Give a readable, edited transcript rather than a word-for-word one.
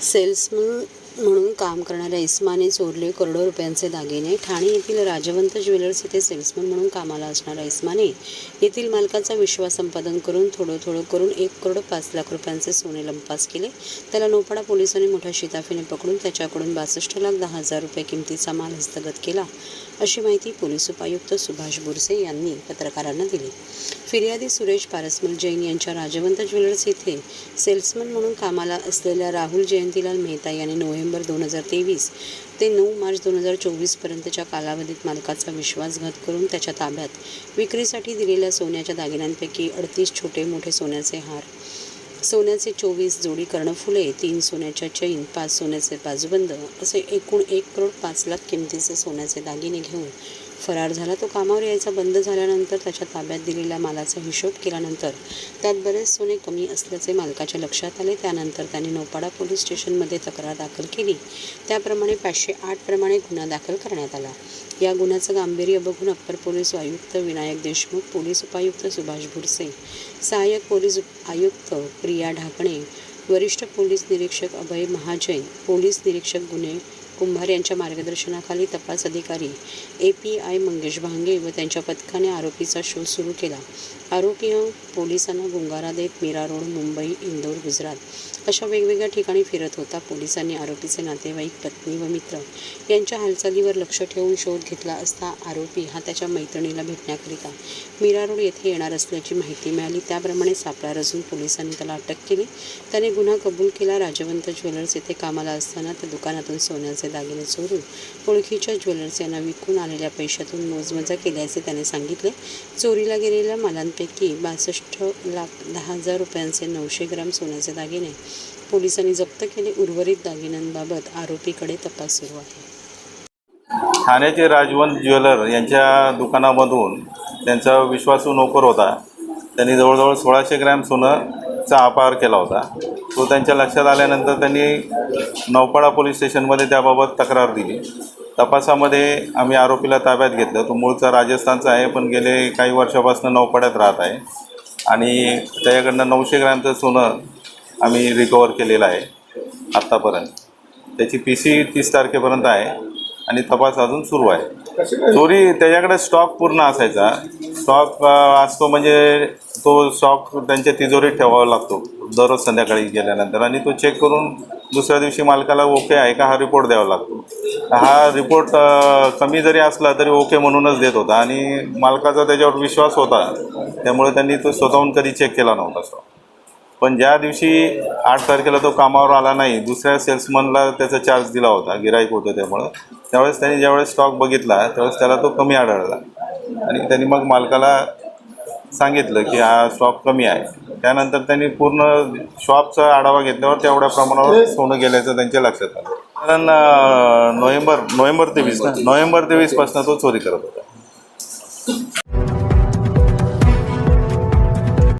Salesman म्हणून काम करणाऱ्या इस्माने चोरले करोडो रुपयांचे दागिने। ठाणे येथील राजवंत ज्वेलर्स येथे सेल्समन म्हणून कामाला असणारा इस्माने येथील मालकाचा विश्वास संपादन करून थोडं करून 1,05,00,000 रुपयांचे सोने लंपास केले। त्याला नौपाडा पोलिसांनी मोठ्या शिताफीने पकडून त्याच्याकडून 62,10,000 रुपये किमतीचा माल हस्तगत केला, अशी माहिती पोलीस उपायुक्त सुभाष बुरसे यांनी पत्रकारांना दिली। फिर्यादी सुरेश पारसमल जैन यांच्या राजवंत ज्वेलर्स येथे सेल्समन म्हणून कामाला असलेल्या राहुल जयंतीलाल मेहता यांनी नोव्हेंबर 2023 ते 9 मार्च 2024 पर्यंतच्या कालावधीत मालकाचा विश्वासघात करून त्याच्या ताब्यात विक्रीसाठी दिलेल्या सोन्याच्या दागिन्यांपैकी 38 छोटे मोठे सोन्याचे हार, सोन्याचे 24 जोडी कर्णफुले, 3 सोन्याच्या चैन, 5 सोन्याचे बाजूबंद असे एकूण 1,05,00,000 किमतीचे सोन्याचे दागिने घेऊन फरार झाला। तो कामावर यायचा बंद झाल्यानंतर त्याच्या ताब्यात दिलेल्या मालाचा हिशोब केल्यानंतर त्यात बरेच सोने कमी असल्याचे मालकाच्या लक्षात आले। त्यानंतर त्यांनी नौपाडा पोलीस स्टेशनमध्ये तक्रार दाखल केली। त्याप्रमाणे 508 प्रमाणे गुन्हा दाखल करण्यात आला। या गुन्ह्याचं गांभीर्य बघून अप्पर पोलीस आयुक्त विनायक देशमुख, पोलीस उपायुक्त सुभाष बुरसे, सहाय्यक पोलीस आयुक्त प्रिया ढाकणे, वरिष्ठ पोलीस निरीक्षक अभय महाजन, पोलीस निरीक्षक गुन्हे कुंभार यांच्या मार्गदर्शनाखाली तपास अधिकारी API मंगेश भांगे व त्यांच्या पथकाने आरोपीचा शोध सुरू केला। आरोपी पोलिसांना गुंगारा देत मीरा रोड, मुंबई, इंदोर, गुजरात अशा वेगवेगळ्या ठिकाणी फिरत होता। पोलिसांनी आरोपीचे नातेवाईक, पत्नी व मित्र यांच्या हालचालीवर लक्ष ठेवून शोध घेतला असता आरोपी हा त्याच्या मैत्रिणीला भेटण्याकरिता मीरा रोड येथे येणार असल्याची माहिती मिळाली। त्याप्रमाणे सापळा रचून पोलिसांनी त्याला अटक केली। त्याने गुन्हा कबूल केला। राजवंत ज्वेलर्स येथे कामाला असताना त्या दुकानातून सोन्याचे दागिने चोरून ओळखीच्या ज्वेलर्स यांना विकून आलेल्या पैशातून मोजमजा केल्याचे त्याने सांगितले। चोरीला गेलेल्या मालांपैकी 62,10,000 रुपयांचे 900 ग्राम सोन्याचे दागिने पोलिसांनी जप्त केले। उर्वरित दागिन्यांबाबत आरोपीकडे तपास सुरू आहे। ठाण्याचे राजवंत ज्वेलर यांच्या दुकानामधून त्यांचा विश्वासू नोकर होता, त्यांनी जवळजवळ 1600 ग्रॅम सोनंचा अपहार केला होता। तो त्यांच्या लक्षात आल्यानंतर त्यांनी नौपाडा पोलीस स्टेशनमध्ये त्याबाबत तक्रार दिली। तपासामध्ये आम्ही आरोपीला ताब्यात घेतलं। तो मूळचा राजस्थानचा आहे, पण गेले काही वर्षापासून नौपाड्यात राहत आहे आणि त्याच्याकडनं 900 ग्रॅमचं सोनं आम्ही रिकवर केलेलं आहे आत्तापर्यंत। त्याची PC 30 तारखेपर्यंत आहे आणि तपास अजून सुरू आहे। चोरी त्याच्याकडे स्टॉक पूर्ण असायचा। स्टॉक असतो म्हणजे तो स्टॉक त्यांच्या तिजोरीत ठेवावा लागतो दररोज संध्याकाळी गेल्यानंतर, आणि तो चेक करून दुसऱ्या दिवशी मालकाला ओके आहे का हा रिपोर्ट द्यावा लागतो। हा रिपोर्ट कमी जरी असला तरी ओके म्हणूनच देत होता आणि मालकाचा त्याच्यावर विश्वास होता, त्यामुळे त्यांनी तो स्वतःहून कधी चेक केला नव्हता स्टॉक। पण ज्या दिवशी 8 तारखेला तो कामावर आला नाही, दुसऱ्या सेल्समनला त्याचा चार्ज दिला होता, गिराईक होतं त्यावेळेस त्यांनी ज्यावेळेस स्टॉक बघितला त्यावेळेस त्याला तो कमी आढळला आणि त्यांनी मग मालकाला सांगितलं की हा स्टॉक कमी आहे। त्यानंतर त्यांनी पूर्ण शॉपचा आढावा घेतल्यावर तेवढ्या प्रमाणावर सोनं गेल्याचं त्यांच्या लक्षात आलं। कारण नोव्हेंबर 23 पासून तो चोरी करत होता।